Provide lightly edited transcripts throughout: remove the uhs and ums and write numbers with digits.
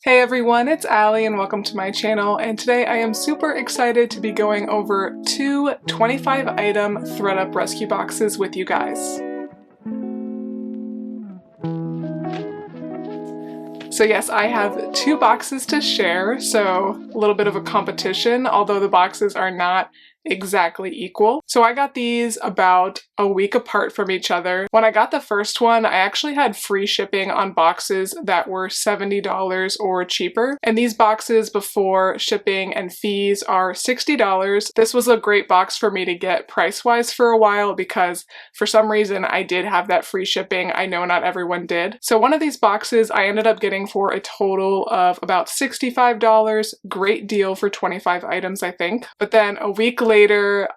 Hey everyone, it's Allie and welcome to my channel, and today I am super excited to be going over two 25-item ThredUp rescue boxes with you guys. So yes, I have two boxes to share, so a little bit of a competition, although the boxes are not exactly equal. So I got these about a week apart from each other. When I got the first one, I actually had free shipping on boxes that were $70 or cheaper. And these boxes before shipping and fees are $60. This was a great box for me to get price-wise for a while because for some reason I did have that free shipping. I know not everyone did. So one of these boxes I ended up getting for a total of about $65. Great deal for 25 items, I think. But then a week later,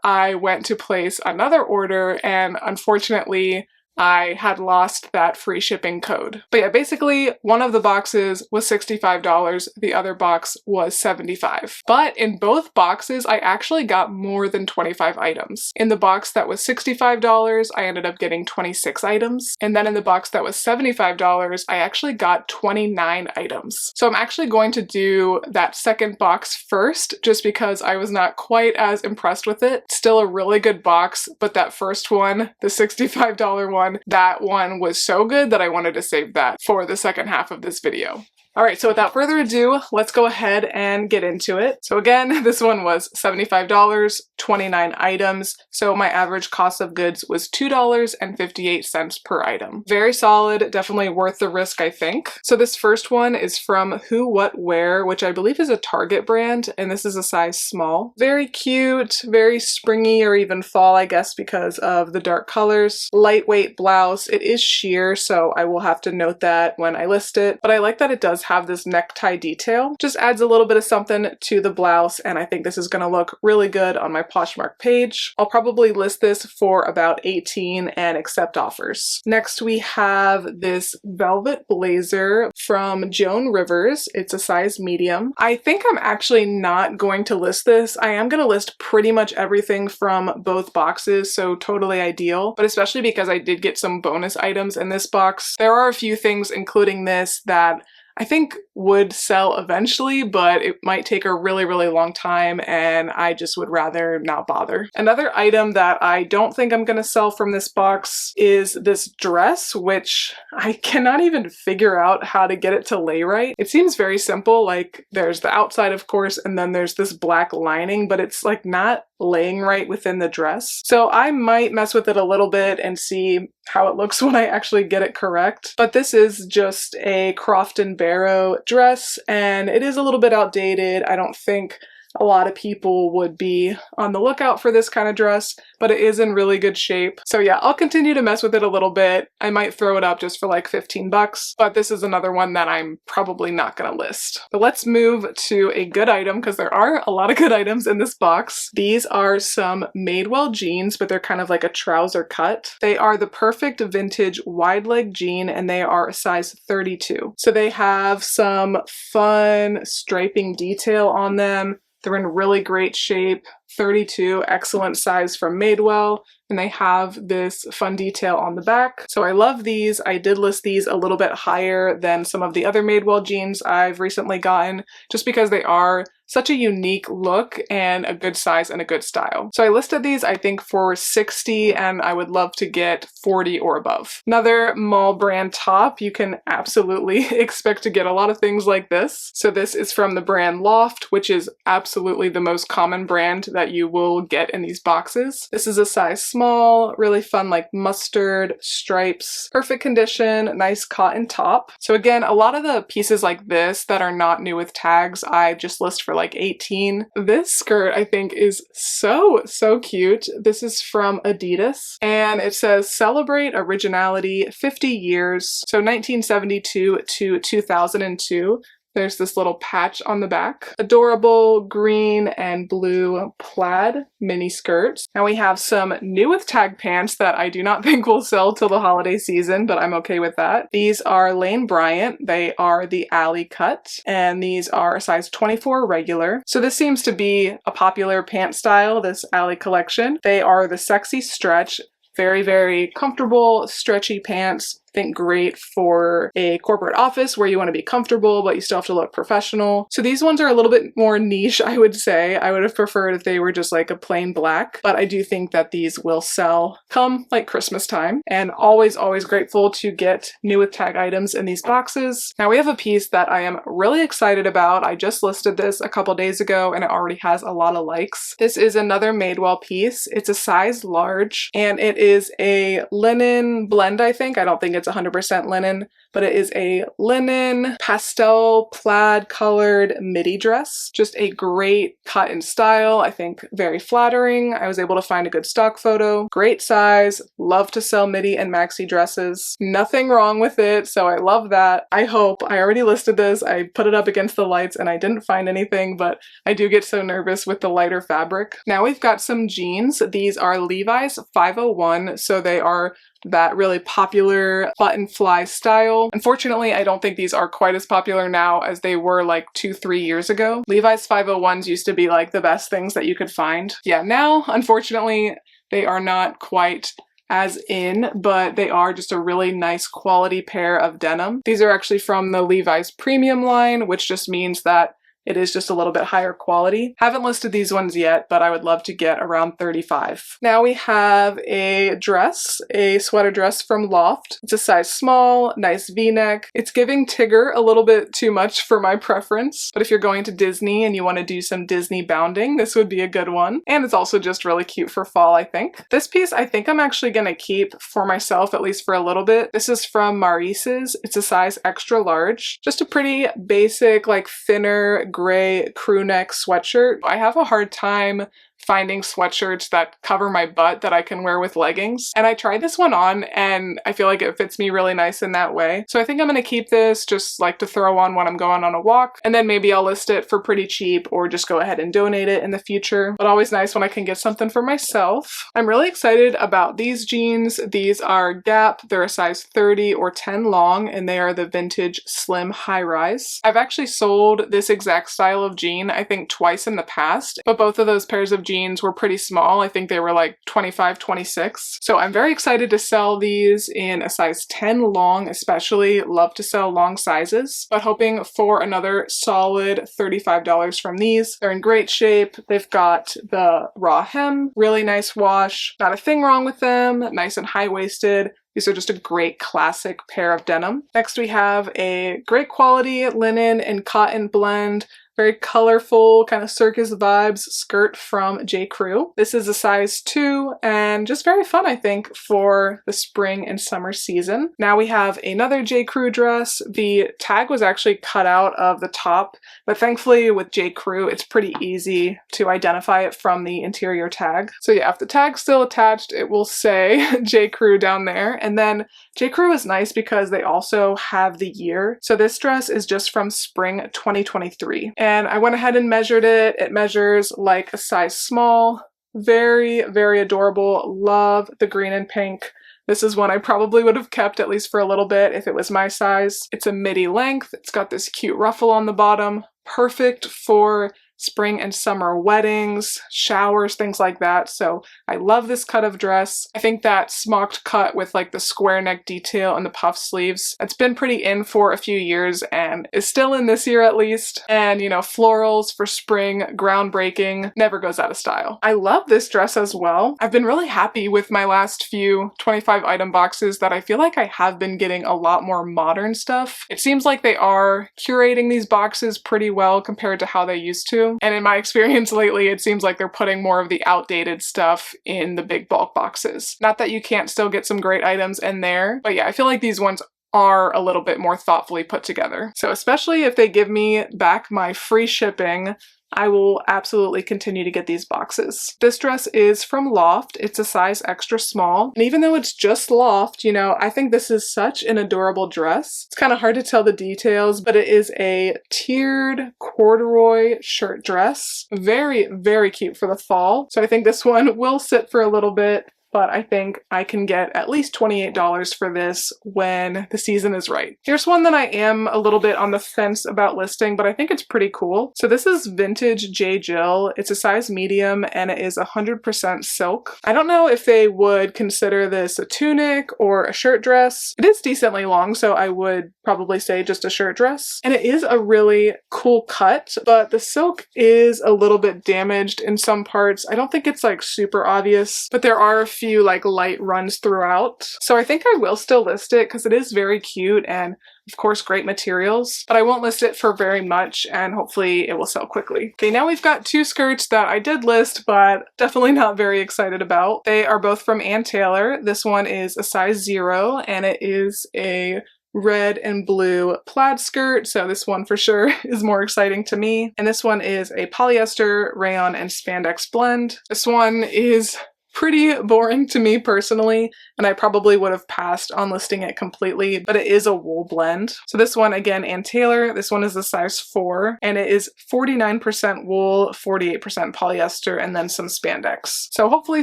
I went to place another order and unfortunately, I had lost that free shipping code. But yeah, basically one of the boxes was $65, the other box was $75. But in both boxes, I actually got more than 25 items. In the box that was $65, I ended up getting 26 items. And then in the box that was $75, I actually got 29 items. So I'm actually going to do that second box first, just because I was not quite as impressed with it. Still a really good box, but that first one, the $65 one, that one was so good that I wanted to save that for the second half of this video. Alright, so without further ado, let's go ahead and get into it. So again, this one was $75, 29 items, so my average cost of goods was $2.58 per item. Very solid, definitely worth the risk, I think. So this first one is from Who What Wear, which I believe is a Target brand, and this is a size small. Very cute, very springy or even fall, I guess, because of the dark colors. Lightweight blouse. It is sheer, so I will have to note that when I list it, but I like that it does have this necktie detail. Just adds a little bit of something to the blouse, and I think this is going to look really good on my Poshmark page. I'll probably list this for about $18 and accept offers. Next we have this velvet blazer from Joan Rivers. It's a size medium. I think I'm actually not going to list this. I am going to list pretty much everything from both boxes, so totally ideal, but especially because I did get some bonus items in this box. There are a few things, including this, that I think would sell eventually, but it might take a really long time and I just would rather not bother. Another item that I don't think I'm gonna sell from this box is this dress, which I cannot even figure out how to get it to lay right. It seems very simple, like there's the outside of course and then there's this black lining, but it's like not laying right within the dress. So I might mess with it a little bit and see how it looks when I actually get it correct. But this is just a Crofton Barrow dress and it is a little bit outdated. I don't think a lot of people would be on the lookout for this kind of dress, but it is in really good shape. So yeah, I'll continue to mess with it a little bit. I might throw it up just for like 15 bucks, but this is another one that I'm probably not gonna list. But let's move to a good item because there are a lot of good items in this box. These are some Madewell jeans, but they're kind of like a trouser cut. They are the perfect vintage wide leg jean and they are a size 32. So they have some fun striping detail on them. They're in really great shape. 32, excellent size from Madewell, and they have this fun detail on the back. So I love these. I did list these a little bit higher than some of the other Madewell jeans I've recently gotten, just because they are such a unique look and a good size and a good style. So I listed these, I think, for $60 and I would love to get $40 or above. Another mall brand top, you can absolutely expect to get a lot of things like this. So this is from the brand Loft, which is absolutely the most common brand that you will get in these boxes. This is a size small, really fun like mustard stripes, perfect condition, nice cotton top. So again, a lot of the pieces like this that are not new with tags, I just list for like 18. This skirt I think is so cute. This is from Adidas and it says celebrate originality 50 years. So 1972 to 2002. There's this little patch on the back. Adorable green and blue plaid mini skirts. Now we have some new with tag pants that I do not think will sell till the holiday season, but I'm okay with that. These are Lane Bryant. They are the alley cut, and these are a size 24 regular. So this seems to be a popular pant style, this alley collection. They are the sexy stretch. Very comfortable, stretchy pants. think great for a corporate office where you want to be comfortable, but you still have to look professional. So these ones are a little bit more niche, I would say. I would have preferred if they were just like a plain black, but I do think that these will sell come like Christmas time. And always, always grateful to get new with tag items in these boxes. Now we have a piece that I am really excited about. I just listed this a couple days ago and it already has a lot of likes. This is another Madewell piece. It's a size large and it is a linen blend, I think. I don't think it's 100% linen, but it is a linen pastel plaid colored midi dress. Just a great cut and style. I think very flattering. I was able to find a good stock photo. Great size. Love to sell midi and maxi dresses. Nothing wrong with it, so I love that. I hope. I already listed this. I put it up against the lights and I didn't find anything, but I do get so nervous with the lighter fabric. Now we've got some jeans. These are Levi's 501, so they are that really popular button fly style. Unfortunately, I don't think these are quite as popular now as they were like 2-3 years ago. Levi's 501s used to be like the best things that you could find. Yeah, now, unfortunately, they are not quite as in, but they are just a really nice quality pair of denim. These are actually from the Levi's premium line, which just means that it is just a little bit higher quality. Haven't listed these ones yet, but I would love to get around 35. Now we have a dress, a sweater dress from Loft. It's a size small, nice v-neck. It's giving Tigger a little bit too much for my preference, but if you're going to Disney and you want to do some Disney bounding, this would be a good one. And it's also just really cute for fall, I think. This piece I think I'm actually going to keep for myself, at least for a little bit. This is from Maurice's. It's a size extra large. Just a pretty basic, like thinner, gray crew neck sweatshirt. I have a hard time finding sweatshirts that cover my butt that I can wear with leggings. And I tried this one on and I feel like it fits me really nice in that way. So I think I'm gonna keep this just like to throw on when I'm going on a walk. And then maybe I'll list it for pretty cheap or just go ahead and donate it in the future. But always nice when I can get something for myself. I'm really excited about these jeans. These are Gap. They're a size 30 or 10 long and they are the vintage slim high rise. I've actually sold this exact style of jean I think twice in the past, but both of those pairs of jeans were pretty small. I think they were like 25, 26. So I'm very excited to sell these in a size 10 long, especially. Love to sell long sizes, but hoping for another solid $35 from these. They're in great shape. They've got the raw hem, really nice wash, not a thing wrong with them, nice and high-waisted. These are just a great classic pair of denim. Next we have a great quality linen and cotton blend, very colorful, kind of circus vibes skirt from J. Crew. This is a size 2 and just very fun, I think, for the spring and summer season. Now we have another J. Crew dress. The tag was actually cut out of the top, but thankfully with J. Crew, it's pretty easy to identify it from the interior tag. So yeah, if the tag's still attached, it will say J. Crew down there. And then J. Crew is nice because they also have the year. So this dress is just from spring 2023. And I went ahead and measured it. It measures like a size small. Very, very adorable. Love the green and pink. This is one I probably would have kept at least for a little bit if it was my size. It's a midi length. It's got this cute ruffle on the bottom. Perfect for spring and summer weddings, showers, things like that. So I love this cut of dress. I think that smocked cut with like the square neck detail and the puff sleeves, it's been pretty in for a few years and is still in this year at least. And you know, florals for spring, groundbreaking, never goes out of style. I love this dress as well. I've been really happy with my last few 25 item boxes that I feel like I have been getting a lot more modern stuff. It seems like they are curating these boxes pretty well compared to how they used to. And in my experience lately, it seems like they're putting more of the outdated stuff in the big bulk boxes. Not that you can't still get some great items in there, but yeah, I feel like these ones are a little bit more thoughtfully put together. So especially if they give me back my free shipping, I will absolutely continue to get these boxes. This dress is from Loft. It's a size extra small. And even though it's just Loft, you know, I think this is such an adorable dress. It's kind of hard to tell the details, but it is a tiered corduroy shirt dress. Very, very cute for the fall. So I think this one will sit for a little bit. but I think I can get at least $28 for this when the season is right. Here's one that I am a little bit on the fence about listing, but I think it's pretty cool. So this is vintage J. Jill. It's a size medium and it is 100% silk. I don't know if they would consider this a tunic or a shirt dress. It is decently long, so I would probably say just a shirt dress. And it is a really cool cut, but the silk is a little bit damaged in some parts. I don't think it's like super obvious, but there are a few like light runs throughout. So I think I will still list it because it is very cute and of course great materials, but I won't list it for very much and hopefully it will sell quickly. Okay, now we've got two skirts that I did list, but definitely not very excited about. They are both from Ann Taylor. This one is a size 0 and it is a red and blue plaid skirt, so this one for sure is more exciting to me. And this one is a polyester, rayon, and spandex blend. This one is pretty boring to me personally, and I probably would have passed on listing it completely, but it is a wool blend. So this one, again, Ann Taylor, this one is a size 4, and it is 49% wool, 48% polyester, and then some spandex. So hopefully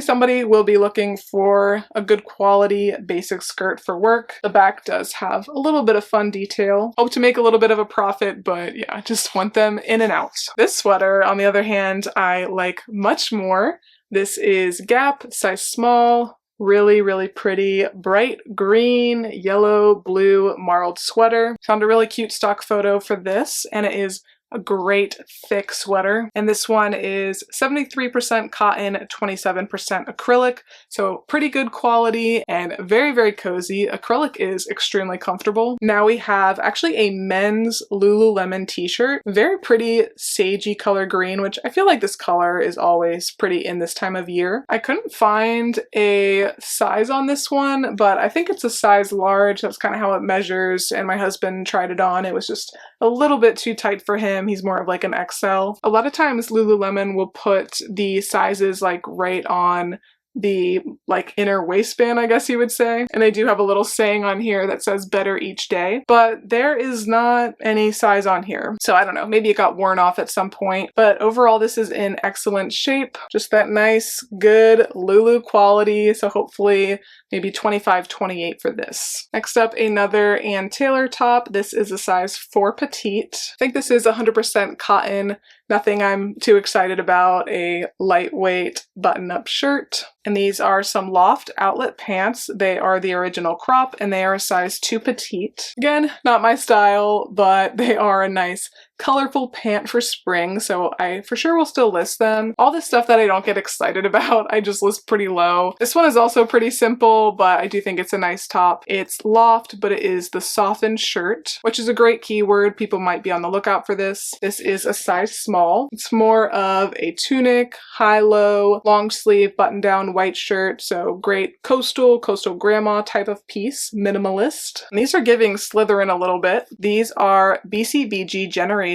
somebody will be looking for a good quality basic skirt for work. The back does have a little bit of fun detail. Hope to make a little bit of a profit, but yeah, just want them in and out. This sweater, on the other hand, I like much more. This is Gap, size small, really, really pretty, bright green, yellow, blue, marled sweater. Found a really cute stock photo for this, and it is a great thick sweater. And this one is 73% cotton, 27% acrylic, so pretty good quality and very, very cozy. Acrylic is extremely comfortable. Now we have actually a men's Lululemon t-shirt, very pretty sagey color green, which I feel like this color is always pretty in this time of year. I couldn't find a size on this one, but I think it's a size large. That's kind of how it measures, and my husband tried it on. It was just a little bit too tight for him. He's more of like an XL. A lot of times Lululemon will put the sizes like right on the like inner waistband, I guess you would say. And they do have a little saying on here that says better each day, but there is not any size on here. So I don't know, maybe it got worn off at some point, but overall this is in excellent shape. Just that nice, good Lulu quality. So hopefully maybe 25, 28 for this. Next up, another Ann Taylor top. This is a size 4 petite. I think this is 100% cotton. Nothing I'm too excited about. A lightweight button-up shirt. And these are some Loft outlet pants. They are the original crop and they are a size 2 petite. Again, not my style, but they are a nice colorful pant for spring, so I for sure will still list them. All this stuff that I don't get excited about, I just list pretty low. This one is also pretty simple, but I do think it's a nice top. It's Loft, but it is the softened shirt, which is a great keyword. People might be on the lookout for this. This is a size small. It's more of a tunic, high-low, long sleeve, button-down white shirt, so great coastal grandma type of piece, minimalist. And these are giving Slytherin a little bit. These are BCBG Generation.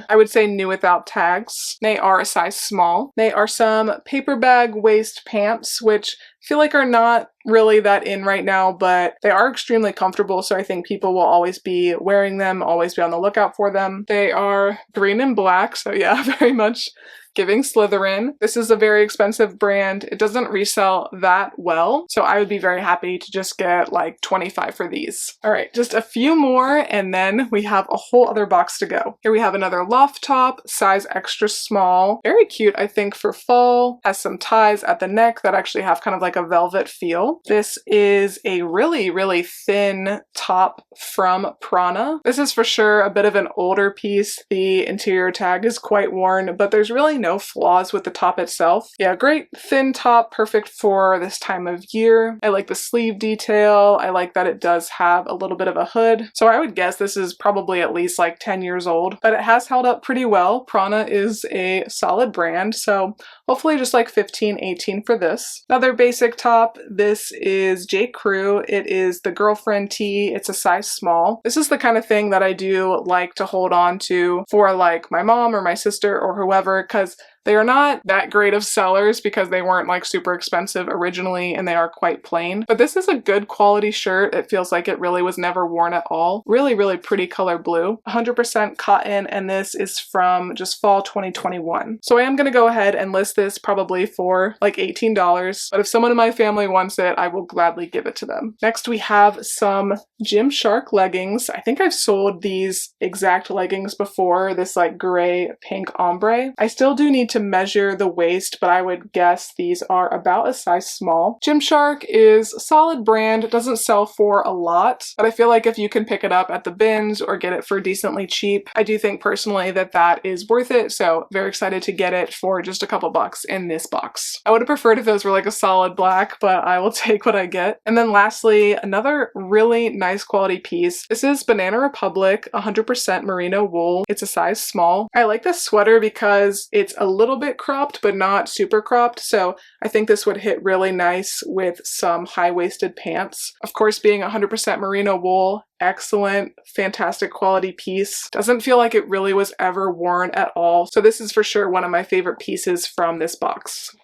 I would say new without tags. They are a size small. They are some paper bag waist pants, which I feel like are not really that in right now, but they are extremely comfortable, so I think people will always be wearing them, always be on the lookout for them. They are green and black, so yeah, very much giving Slytherin. This is a very expensive brand. It doesn't resell that well, so I would be very happy to just get like 25 for these. All right, just a few more and then we have a whole other box to go. Here we have another Loft top, size extra small. Very cute, I think, for fall. Has some ties at the neck that actually have kind of like a velvet feel. This is a really, really thin top from Prana. This is for sure a bit of an older piece. The interior tag is quite worn, but there's really no flaws with the top itself. Yeah, great thin top, perfect for this time of year. I like the sleeve detail. I like that it does have a little bit of a hood. So I would guess this is probably at least like 10 years old, but it has held up pretty well. Prana is a solid brand, so hopefully just like 15, 18 for this. Another basic top. This is J. Crew. It is the girlfriend tee. It's a size small. This is the kind of thing that I do like to hold on to for like my mom or my sister or whoever, because They are not that great of sellers because they weren't like super expensive originally and they are quite plain. But this is a good quality shirt. It feels like it really was never worn at all. Really, really pretty color blue. 100% cotton, and this is from just fall 2021. So I am going to go ahead and list this probably for like $18, but if someone in my family wants it, I will gladly give it to them. Next we have some Gymshark leggings. I think I've sold these exact leggings before, this like gray pink ombre. I still do need to measure the waist, but I would guess these are about a size small. Gymshark is a solid brand. It doesn't sell for a lot, but I feel like if you can pick it up at the bins or get it for decently cheap, I do think personally that that is worth it. So very excited to get it for just a couple bucks in this box. I would have preferred if those were like a solid black, but I will take what I get. And then lastly, another really nice quality piece. This is Banana Republic 100% merino wool. It's a size small. I like this sweater because it's a little bit cropped, but not super cropped. So I think this would hit really nice with some high-waisted pants. Of course, being 100% merino wool, excellent, fantastic quality piece. Doesn't feel like it really was ever worn at all. So this is for sure one of my favorite pieces from this box.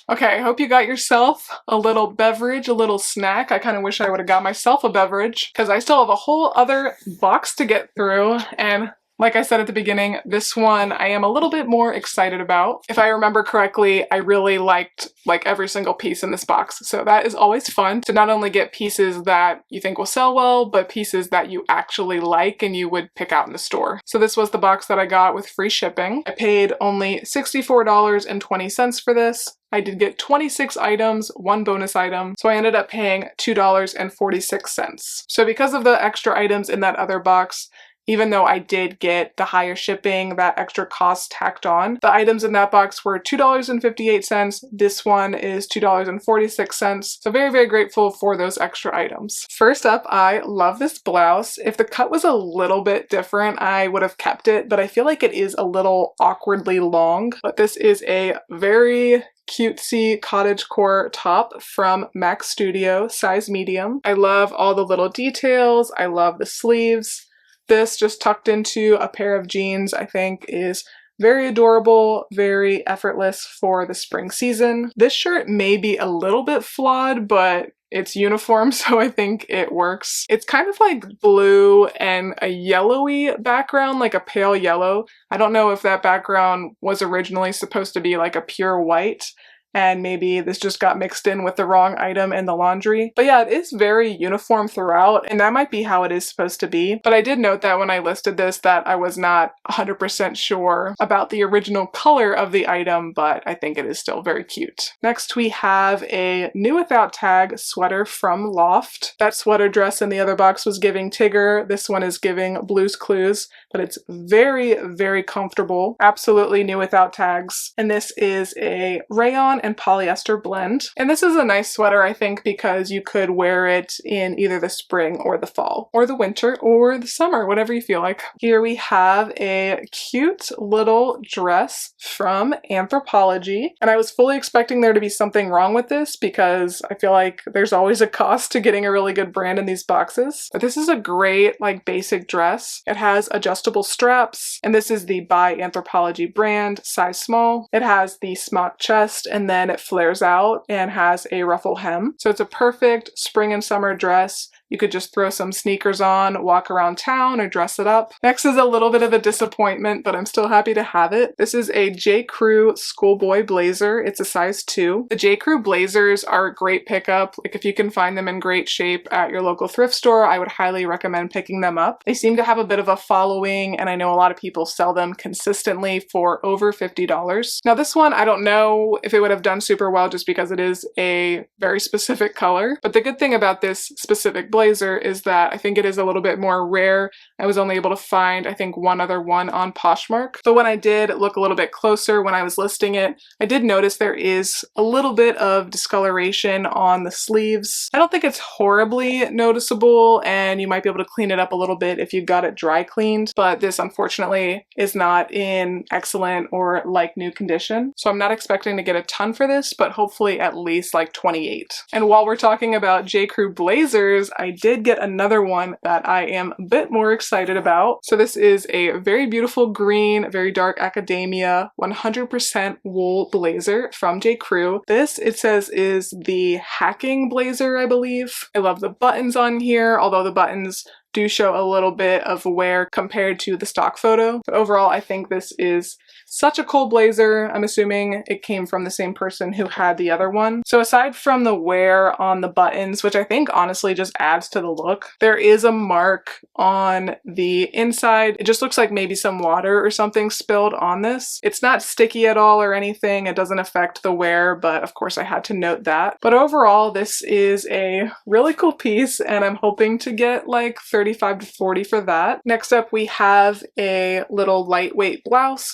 Okay, I hope you got yourself a little beverage, a little snack. I kind of wish I would have got myself a beverage because I still have a whole other box to get through, and like I said at the beginning, this one I am a little bit more excited about. If I remember correctly, I really liked like every single piece in this box. So that is always fun to not only get pieces that you think will sell well, but pieces that you actually like and you would pick out in the store. So this was the box that I got with free shipping. I paid only $64.20 for this. I did get 26 items, one bonus item, so I ended up paying $2.46. So because of the extra items in that other box, even though I did get the higher shipping, that extra cost tacked on, the items in that box were $2.58. This one is $2.46. So very, very grateful for those extra items. First up, I love this blouse. If the cut was a little bit different, I would have kept it, but I feel like it is a little awkwardly long. But this is a very cutesy cottagecore top from Mac Studio, size medium. I love all the little details. I love the sleeves. This just tucked into a pair of jeans I think is very adorable, very effortless for the spring season. This shirt may be a little bit flawed, but it's uniform, so I think it works. It's kind of like blue and a yellowy background, like a pale yellow. I don't know if that background was originally supposed to be like a pure white, and maybe this just got mixed in with the wrong item in the laundry. But yeah, it is very uniform throughout, and that might be how it is supposed to be. But I did note that when I listed this that I was not 100% sure about the original color of the item, but I think it is still very cute. Next we have a new without tag sweater from Loft. That sweater dress in the other box was giving Tigger. This one is giving Blue's Clues, but it's very, very comfortable. Absolutely new without tags. And this is a rayon and polyester blend. And this is a nice sweater, I think, because you could wear it in either the spring or the fall, or the winter, or the summer, whatever you feel like. Here we have a cute little dress from Anthropologie. And I was fully expecting there to be something wrong with this because I feel like there's always a cost to getting a really good brand in these boxes. But this is a great, like, basic dress. It has adjustable straps, and this is the by Anthropologie brand, size small. It has the smock chest, and then it flares out and has a ruffle hem. So it's a perfect spring and summer dress. You could just throw some sneakers on, walk around town, or dress it up. Next is a little bit of a disappointment, but I'm still happy to have it. This is a J. Crew schoolboy blazer. It's a size 2. The J. Crew blazers are a great pickup. Like, if you can find them in great shape at your local thrift store, I would highly recommend picking them up. They seem to have a bit of a following, and I know a lot of people sell them consistently for over $50. Now this one, I don't know if it would have done super well just because it is a very specific color, but the good thing about this specific blazer is that I think it is a little bit more rare. I was only able to find, I think, one other one on Poshmark. But when I did look a little bit closer when I was listing it, I did notice there is a little bit of discoloration on the sleeves. I don't think it's horribly noticeable, and you might be able to clean it up a little bit if you got it dry cleaned, but this unfortunately is not in excellent or like new condition. So I'm not expecting to get a ton for this, but hopefully at least like 28. And while we're talking about J. Crew blazers, I I did get another one that I am a bit more excited about. So this is a very beautiful green, very dark academia, 100% wool blazer from J. Crew. This, it says, is the hacking blazer, I believe. I love the buttons on here, although the buttons do show a little bit of wear compared to the stock photo. But overall, I think this is such a cool blazer. I'm assuming it came from the same person who had the other one. So aside from the wear on the buttons, which I think honestly just adds to the look, there is a mark on the inside. It just looks like maybe some water or something spilled on this. It's not sticky at all or anything. It doesn't affect the wear, but of course I had to note that. But overall, this is a really cool piece and I'm hoping to get like 35 to 40 for that. Next up, we have a little lightweight blouse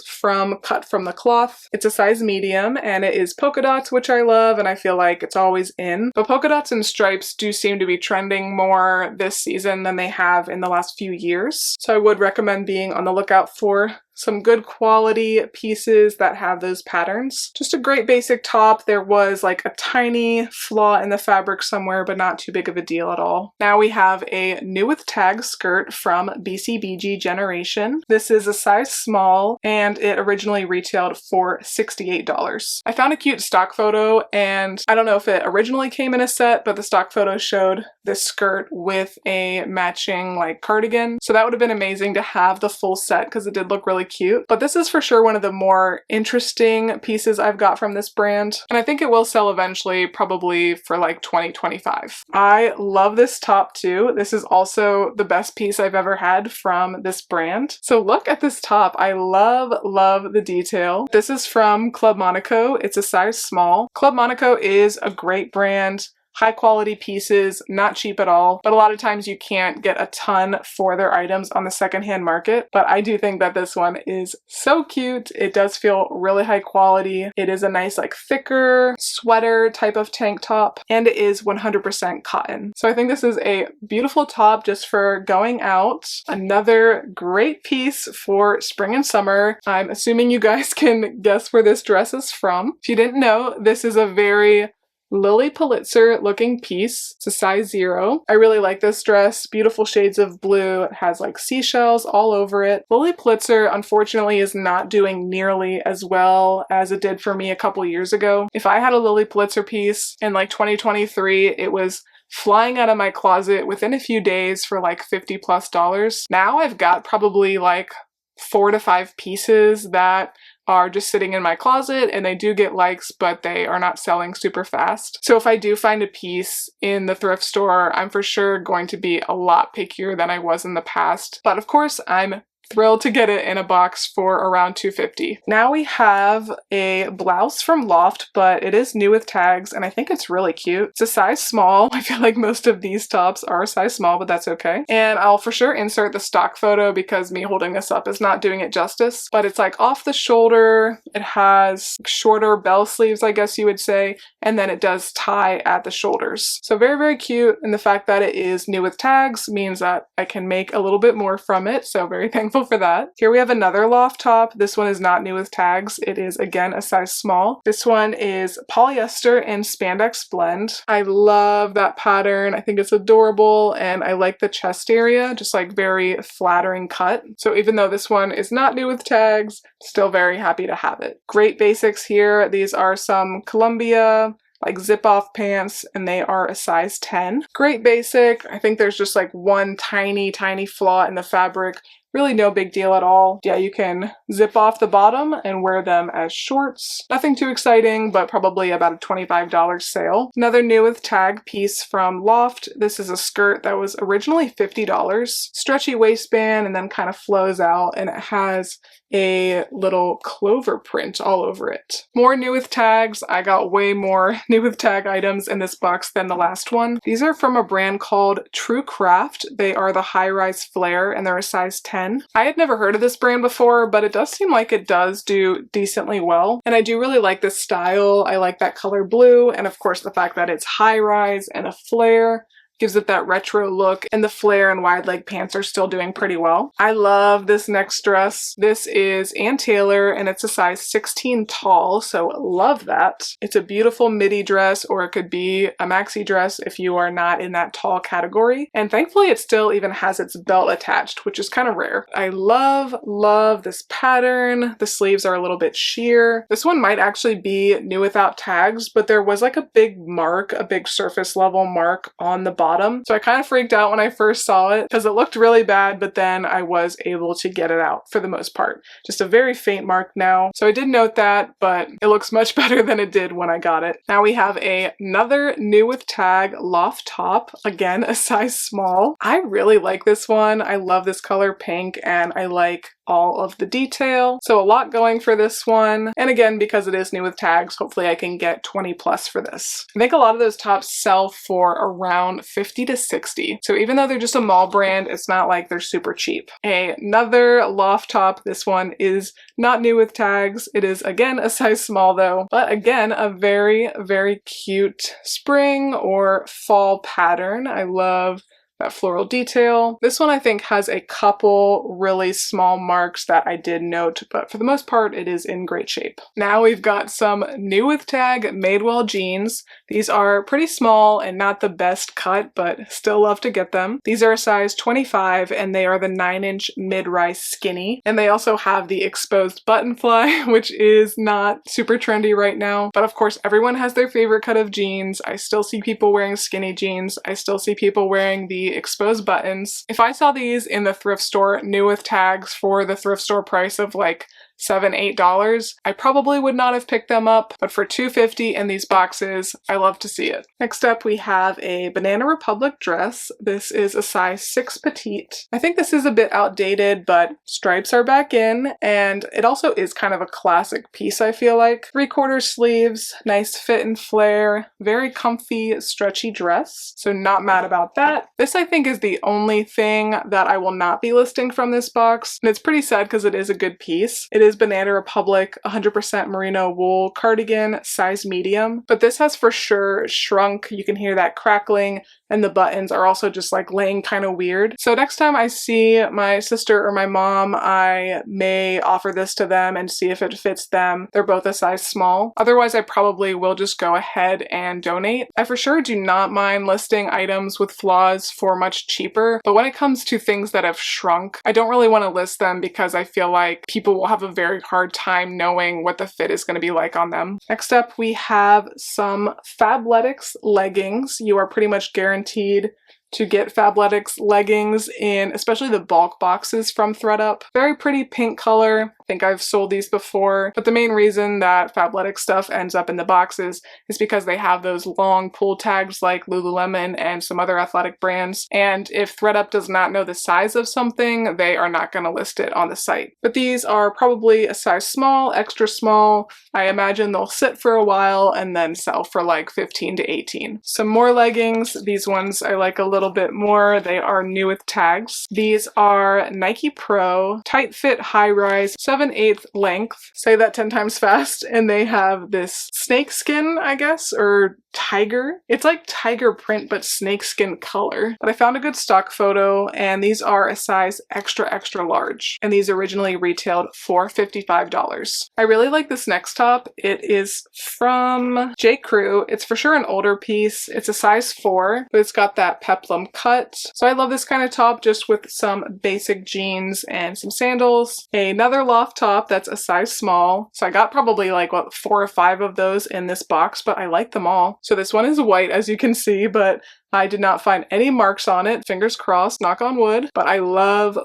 cut from the cloth. It's a size medium and it is polka dots, which I love and I feel like it's always in. But polka dots and stripes do seem to be trending more this season than they have in the last few years. So I would recommend being on the lookout for some good quality pieces that have those patterns. Just a great basic top. There was like a tiny flaw in the fabric somewhere, but not too big of a deal at all. Now we have a new with tag skirt from BCBG Generation. This is a size small and it originally retailed for $68. I found a cute stock photo and I don't know if it originally came in a set, but the stock photo showed this skirt with a matching like cardigan. So that would have been amazing to have the full set because it did look really cute. But this is for sure one of the more interesting pieces I've got from this brand. And I think it will sell eventually, probably for like $20-25. I love this top too. This is also the best piece I've ever had from this brand. So look at this top. I love the detail. This is from Club Monaco. It's a size small. Club Monaco is a great brand. High quality pieces, not cheap at all, but a lot of times you can't get a ton for their items on the secondhand market. But I do think that this one is so cute. It does feel really high quality. It is a nice like thicker sweater type of tank top and it is 100% cotton. So I think this is a beautiful top just for going out. Another great piece for spring and summer. I'm assuming you guys can guess where this dress is from. If you didn't know, this is a very Lily Pulitzer looking piece. It's a size 0. I really like this dress. Beautiful shades of blue. It has like seashells all over it. Lily Pulitzer unfortunately is not doing nearly as well as it did for me a couple years ago. If I had a Lily Pulitzer piece in like 2023, it was flying out of my closet within a few days for like $50+. Now I've got probably like 4 to 5 pieces that are just sitting in my closet and they do get likes, but they are not selling super fast. So if I do find a piece in the thrift store, I'm for sure going to be a lot pickier than I was in the past. But of course, I'm thrilled to get it in a box for around $2.50. Now we have a blouse from Loft, but it is new with tags and I think it's really cute. It's a size small. I feel like most of these tops are a size small, but that's okay. And I'll for sure insert the stock photo because me holding this up is not doing it justice, but it's like off the shoulder. It has shorter bell sleeves, I guess you would say, and then it does tie at the shoulders. So very, very cute. And the fact that it is new with tags means that I can make a little bit more from it. So very thankful for that. Here we have another Loft top. This one is not new with tags. It is again a size small. This one is polyester and spandex blend. I love that pattern. I think it's adorable and I like the chest area, just like very flattering cut. So even though this one is not new with tags, still very happy to have it. Great basics here. These are some Columbia like zip off pants and they are a size 10. Great basic. I think there's just like one tiny flaw in the fabric. Really no big deal at all. Yeah, you can zip off the bottom and wear them as shorts. Nothing too exciting, but probably about a $25 sale. Another new with tag piece from Loft. This is a skirt that was originally $50. Stretchy waistband and then kind of flows out and it has a little clover print all over it. More new with tags. I got way more new with tag items in this box than the last one. These are from a brand called True Craft. They are the high-rise flare and they're a size 10. I had never heard of this brand before, but it does seem like it does do decently well. And I do really like this style. I like that color blue and of course the fact that it's high-rise and a flare. I gives it that retro look, and the flare and wide leg pants are still doing pretty well. I love this next dress. This is Ann Taylor and it's a size 16 tall, so love that. It's a beautiful midi dress, or it could be a maxi dress if you are not in that tall category. And thankfully it still even has its belt attached, which is kind of rare. I love this pattern. The sleeves are a little bit sheer. This one might actually be new without tags, but there was like a big mark, a big surface level mark on the bottom. So I kind of freaked out when I first saw it because it looked really bad, but then I was able to get it out for the most part. Just a very faint mark now. So I did note that, but it looks much better than it did when I got it. Now we have another new with tag loft top, again a size small. I really like this one. I love this color pink and I like all of the detail. So a lot going for this one. And again, because it is new with tags, hopefully I can get 20 plus for this. I think a lot of those tops sell for around 50 to 60. So even though they're just a mall brand, it's not like they're super cheap. Another loft top. This one is not new with tags. It is again a size small though, but again, a very cute spring or fall pattern. I love that floral detail. This one I think has a couple really small marks that I did note, but for the most part it is in great shape. Now we've got some new with tag Madewell jeans. These are pretty small and not the best cut, but still love to get them. These are a size 25 and they are the 9-inch mid-rise skinny. And they also have the exposed button fly, which is not super trendy right now. But of course everyone has their favorite cut of jeans. I still see people wearing skinny jeans. I still see people wearing the exposed buttons. If I saw these in the thrift store new with tags for the thrift store price of like $7, $8, I probably would not have picked them up, but for $2.50 in these boxes, I love to see it. Next up, we have a Banana Republic dress. This is a size 6 petite. I think this is a bit outdated, but stripes are back in, and it also is kind of a classic piece, I feel like. 3/4 sleeves, nice fit and flare, very comfy, stretchy dress, so not mad about that. This, I think, is the only thing that I will not be listing from this box, and it's pretty sad because it is a good piece. It is Banana Republic 100% merino wool cardigan, size medium, but this has for sure shrunk. You can hear that crackling, and the buttons are also just like laying kind of weird. So next time I see my sister or my mom, I may offer this to them and see if it fits them. They're both a size small. Otherwise, I probably will just go ahead and donate. I for sure do not mind listing items with flaws for much cheaper, but when it comes to things that have shrunk, I don't really want to list them because I feel like people will have a very hard time knowing what the fit is going to be like on them. Next up, we have some Fabletics leggings. You are pretty much guaranteed to get Fabletics leggings in especially the bulk boxes from ThredUp. Very pretty pink color. I think I've sold these before, but the main reason that Fabletics stuff ends up in the boxes is because they have those long pull tags like Lululemon and some other athletic brands, and if ThredUp does not know the size of something, they are not going to list it on the site. But these are probably a size small, extra small. I imagine they'll sit for a while and then sell for like 15 to 18. Some more leggings. These ones I like a little bit more. They are new with tags. These are Nike Pro tight fit high rise 7/8 length. Say that 10 times fast. And they have this snake skin, I guess, or tiger. It's like tiger print but snakeskin color. But I found a good stock photo, and these are a size extra large. And these originally retailed for $55. I really like this next top. It is from J. Crew. It's for sure an older piece. It's a size 4, but it's got that peplum cut. So I love this kind of top just with some basic jeans and some sandals. Another loft top that's a size small. So I got probably like, what, 4 or 5 of those in this box, but I like them all. So this one is white, as you can see, but I did not find any marks on it. Fingers crossed, knock on wood. But I love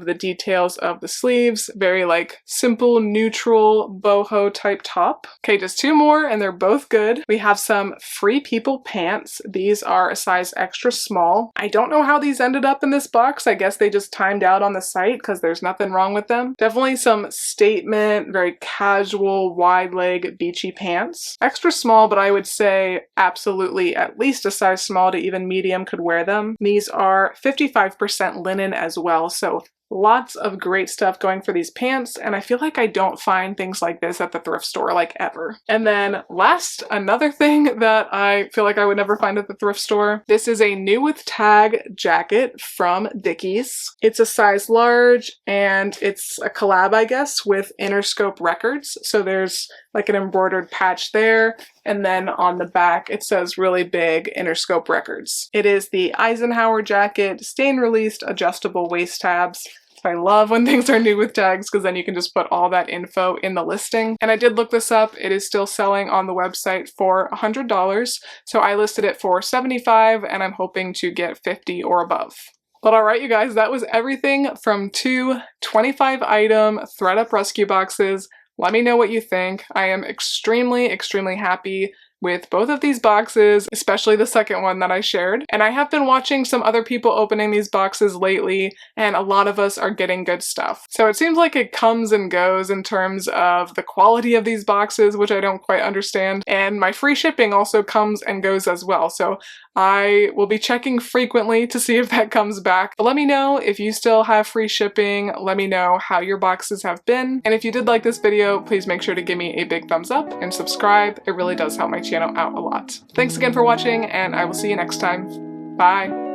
the details of the sleeves. Very like simple, neutral, boho type top. Okay, just 2 more and they're both good. We have some Free People pants. These are a size extra small. I don't know how these ended up in this box. I guess they just timed out on the site because there's nothing wrong with them. Definitely some statement, very casual, wide leg, beachy pants. Extra small, but I would say absolutely at least a size small to even medium could wear them. These are 55% linen as well, so lots of great stuff going for these pants, and I feel like I don't find things like this at the thrift store, like, ever. And then last, another thing that I feel like I would never find at the thrift store. This is a new with tag jacket from Dickies. It's a size large, and it's a collab, I guess, with Interscope Records. So there's like an embroidered patch there, and then on the back it says really big Interscope Records. It is the Eisenhower jacket, stain-released adjustable waist tabs. I love when things are new with tags because then you can just put all that info in the listing. And I did look this up. It is still selling on the website for $100. So I listed it for $75 and I'm hoping to get $50 or above. But alright you guys, that was everything from 2 25-item ThredUp rescue boxes. Let me know what you think. I am extremely happy with both of these boxes, especially the second one that I shared. And I have been watching some other people opening these boxes lately, and a lot of us are getting good stuff. So it seems like it comes and goes in terms of the quality of these boxes, which I don't quite understand. And my free shipping also comes and goes as well. So I will be checking frequently to see if that comes back. But let me know if you still have free shipping. Let me know how your boxes have been. And if you did like this video, please make sure to give me a big thumbs up and subscribe. It really does help my channel out a lot. Thanks again for watching, and I will see you next time. Bye!